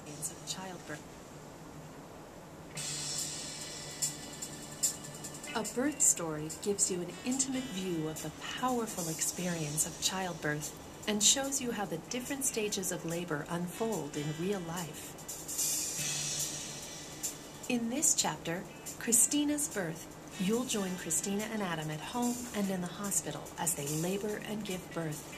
of childbirth. A birth story gives you an intimate view of the powerful experience of childbirth and shows you how the different stages of labor unfold in real life. In this chapter, Christina's birth, you'll join Christina and Adam at home and in the hospital as they labor and give birth.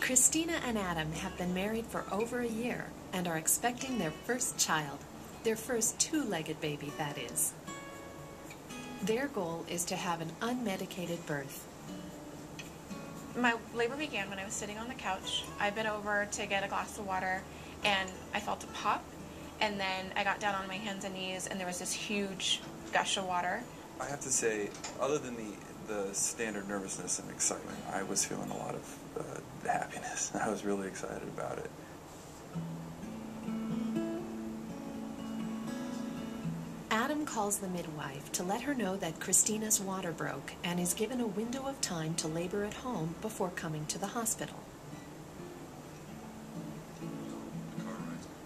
Christina and Adam have been married for over a year and are expecting their first child, their first two-legged baby, that is. Their goal is to have an unmedicated birth. My labor began when I was sitting on the couch. I bent over to get a glass of water and I felt a pop, and then I got down on my hands and knees and there was this huge gush of water. I have to say, other than the standard nervousness and excitement, I was feeling a lot of happiness. I was really excited about it. Adam calls the midwife to let her know that Christina's water broke and is given a window of time to labor at home before coming to the hospital.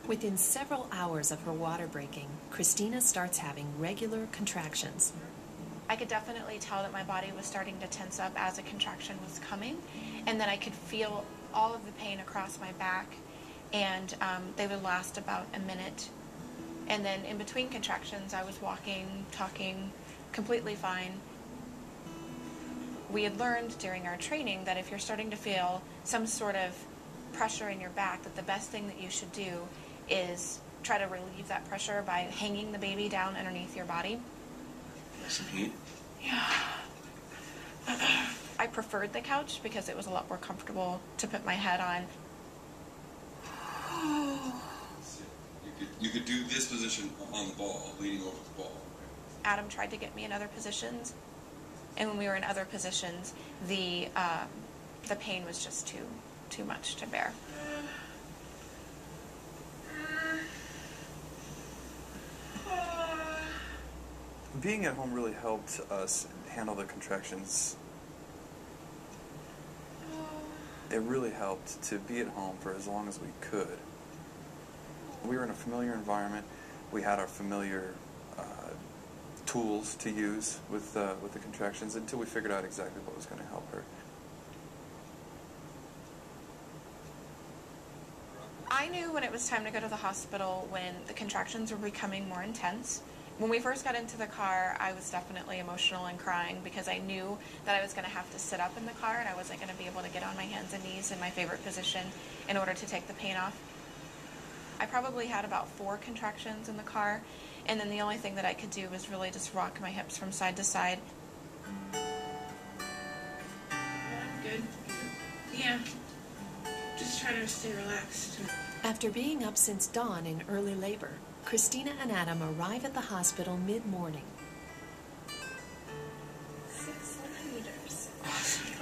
Within several hours of her water breaking, Christina starts having regular contractions. I could definitely tell that my body was starting to tense up as a contraction was coming, and then I could feel all of the pain across my back, and they would last about a minute. And then in between contractions, I was walking, talking, completely fine. We had learned during our training that if you're starting to feel some sort of pressure in your back, that the best thing that you should do is try to relieve that pressure by hanging the baby down underneath your body. Some heat? Yeah. I preferred the couch because it was a lot more comfortable to put my head on. You could do this position on the ball, leaning over the ball. Adam tried to get me in other positions, and when we were in other positions, the pain was just too much to bear. Being at home really helped us handle the contractions. It really helped to be at home for as long as we could. We were in a familiar environment. We had our familiar tools to use with the contractions until we figured out exactly what was going to help her. I knew when it was time to go to the hospital when the contractions were becoming more intense. When we first got into the car, I was definitely emotional and crying because I knew that I was going to have to sit up in the car and I wasn't going to be able to get on my hands and knees in my favorite position in order to take the pain off. I probably had about 4 contractions in the car, and then the only thing that I could do was really just rock my hips from side to side. I'm good. Yeah. Just trying to stay relaxed. After being up since dawn in early labor, Christina and Adam arrive at the hospital mid-morning. 6 centimeters. Awesome.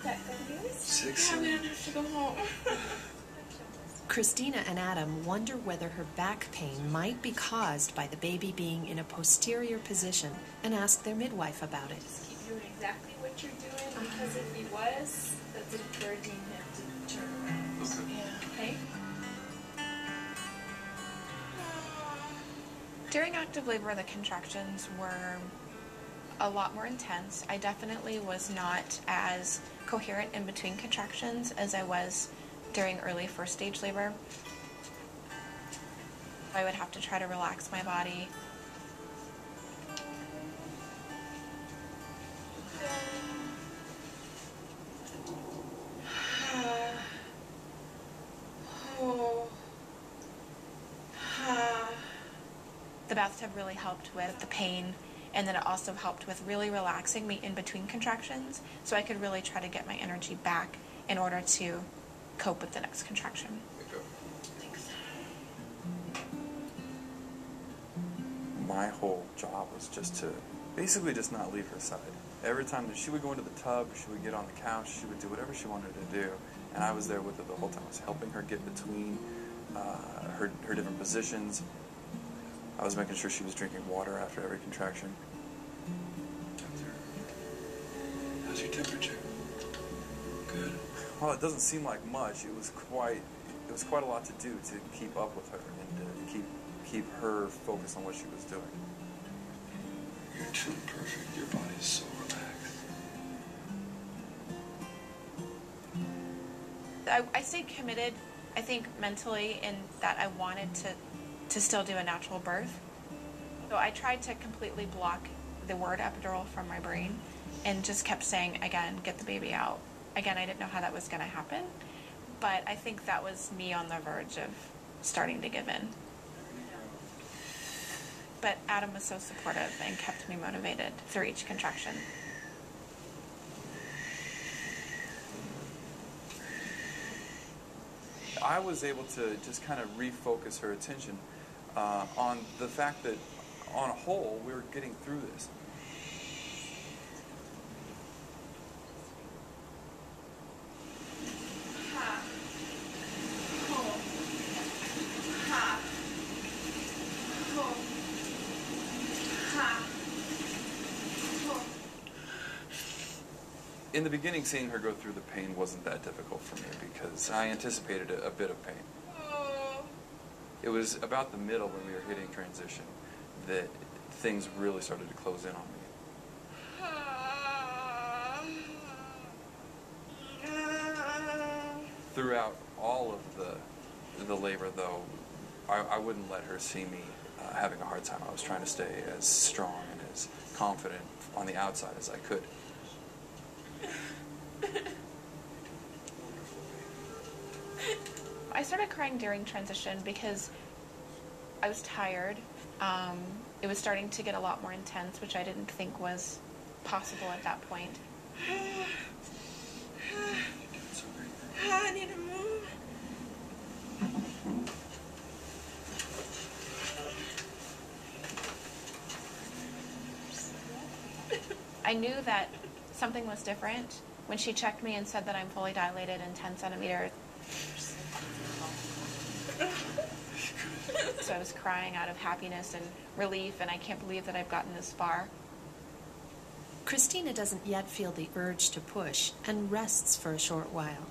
That good news? 6 I'm gonna have to go home. Christina and Adam wonder whether her back pain might be caused by the baby being in a posterior position and ask their midwife about it. Just keep doing exactly what you're doing, because if he was, that's encouraging him to turn around. Okay. Yeah. Okay? During active labor, the contractions were a lot more intense. I definitely was not as coherent in between contractions as I was during early first stage labor. I would have to try to relax my body. The bathtub really helped with the pain, and then it also helped with really relaxing me in between contractions, so I could really try to get my energy back in order to cope with the next contraction. Thanks. My whole job was just to basically just not leave her side. Every time that she would go into the tub, she would get on the couch, she would do whatever she wanted to do, and I was there with her the whole time. I was helping her get between her different positions. I was making sure she was drinking water after every contraction. How's your temperature? Good. Well, it doesn't seem like much. It was quite a lot to do to keep up with her and to keep her focused on what she was doing. You're too perfect. Your body is so relaxed. I stayed committed, I think, mentally, in that I wanted to still do a natural birth. So I tried to completely block the word epidural from my brain and just kept saying, again, get the baby out. Again, I didn't know how that was going to happen, but I think that was me on the verge of starting to give in. But Adam was so supportive and kept me motivated through each contraction. I was able to just kind of refocus her attention on the fact that, on a whole, we were getting through this. In the beginning, seeing her go through the pain wasn't that difficult for me because I anticipated a bit of pain. It was about the middle when we were hitting transition that things really started to close in on me. Throughout all of the labor, though, I wouldn't let her see me having a hard time. I was trying to stay as strong and as confident on the outside as I could. I started crying during transition because I was tired. It was starting to get a lot more intense, which I didn't think was possible at that point. I need to move. I knew that something was different when she checked me and said that I'm fully dilated and 10 centimeters. So I was crying out of happiness and relief, and I can't believe that I've gotten this far. Christina doesn't yet feel the urge to push and rests for a short while.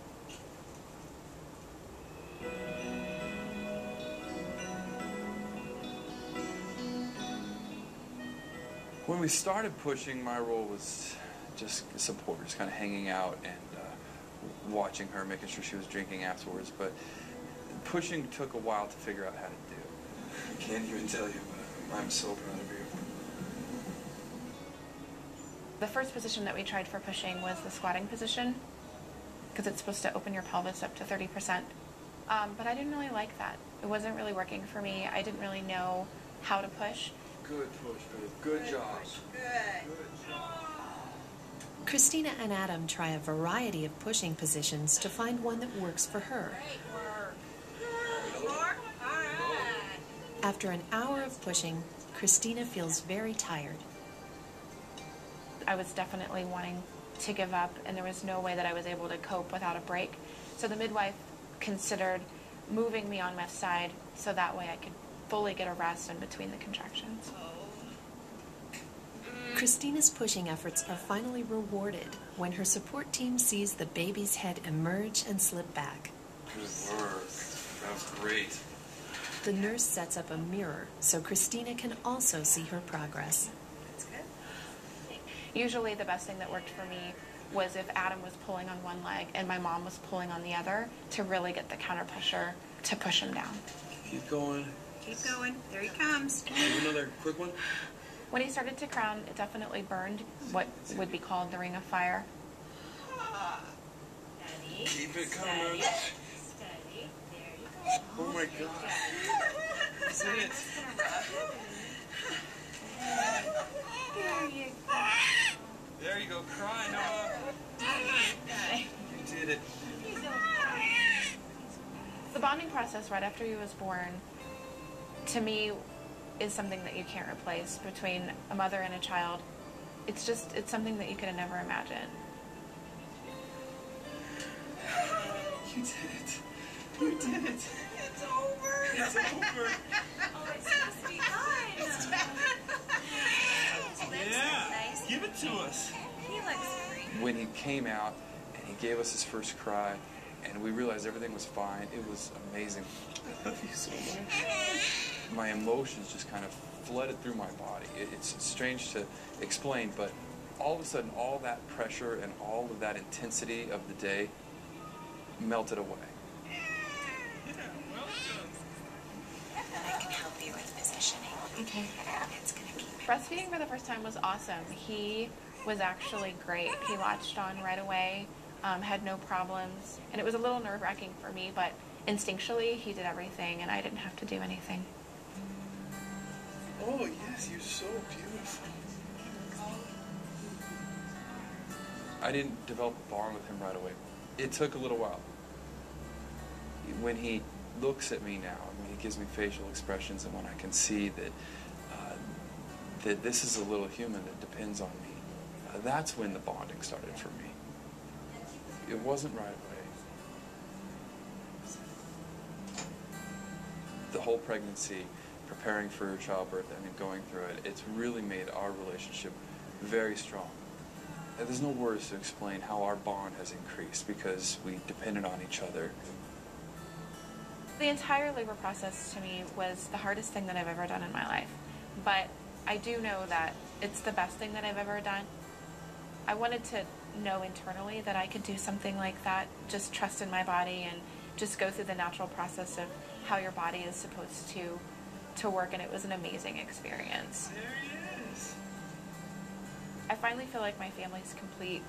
When we started pushing, my role was just support, just kind of hanging out and watching her, making sure she was drinking afterwards. But pushing took a while to figure out how to do. I can't even tell you, but I'm so proud of you. The first position that we tried for pushing was the squatting position, because it's supposed to open your pelvis up to 30%. But I didn't really like that. It wasn't really working for me. I didn't really know how to push. Good push, babe. Good job. Good. Christina and Adam try a variety of pushing positions to find one that works for her. Great work. More? All right. After an hour of pushing, Christina feels very tired. I was definitely wanting to give up, and there was no way that I was able to cope without a break. So the midwife considered moving me on my side so that way I could fully get a rest in between the contractions. Christina's pushing efforts are finally rewarded when her support team sees the baby's head emerge and slip back. Good work. That was great. The nurse sets up a mirror so Christina can also see her progress. That's good. Usually the best thing that worked for me was if Adam was pulling on one leg and my mom was pulling on the other to really get the counter pressure to push him down. Keep going. Keep going. There he comes. Do another quick one. When he started to crown, it definitely burned what would be called the ring of fire. Steady. Keep it coming. Steady. There you go. Oh my God. That's it. There you go. There you go. Cry, Noah. You did it. The bonding process right after he was born, to me, is something that you can't replace between a mother and a child. It's something that you could have never imagined. You did it. You did it. It's over. It's over. Oh, it's supposed to be fun. Yeah. Give it to us. He looks great. When he came out and he gave us his first cry, and we realized everything was fine, it was amazing. I love you so much. My emotions just kind of flooded through my body. It's strange to explain, but all of a sudden, all that pressure and all of that intensity of the day melted away. I can help you with positioning. Okay. It's going to keep it. Breastfeeding for the first time was awesome. He was actually great. He latched on right away, had no problems, and it was a little nerve-wracking for me, but instinctually he did everything and I didn't have to do anything. Oh, yes, you're so beautiful. I didn't develop a bond with him right away. It took a little while. When he looks at me now, when he gives me facial expressions, and when I can see that that this is a little human that depends on me, that's when the bonding started for me. It wasn't right away. The whole pregnancy, preparing for childbirth, and then going through it, it's really made our relationship very strong. There's no words to explain how our bond has increased because we depended on each other. The entire labor process to me was the hardest thing that I've ever done in my life. But I do know that it's the best thing that I've ever done. I wanted to know internally that I could do something like that, just trust in my body and just go through the natural process of how your body is supposed to work, and it was an amazing experience. There he is. I finally feel like my family's complete.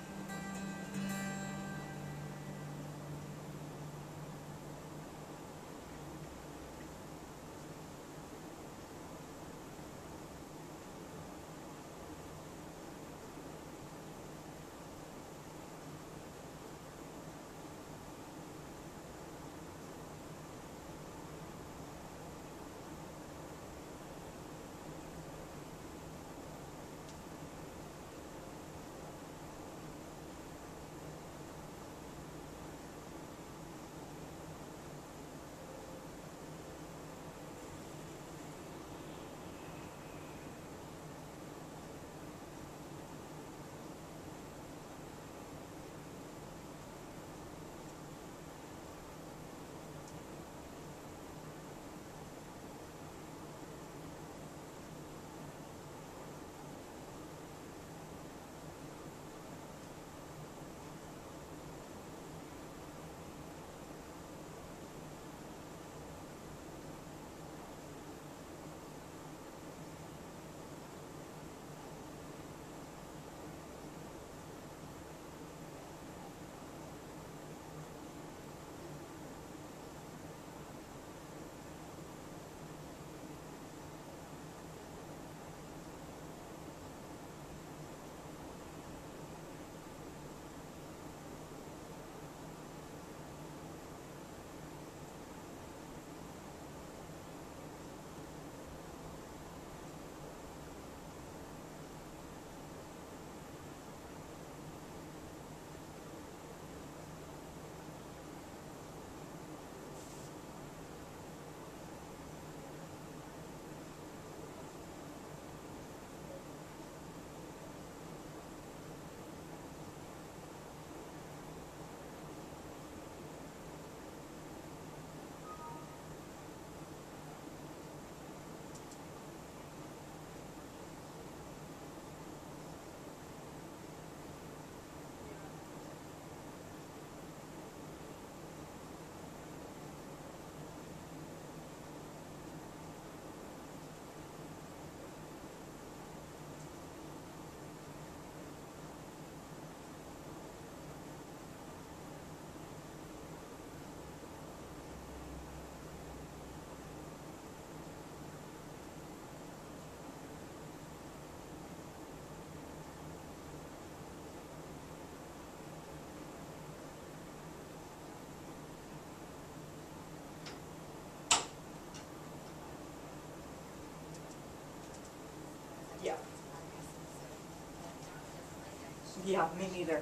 Yeah, me neither.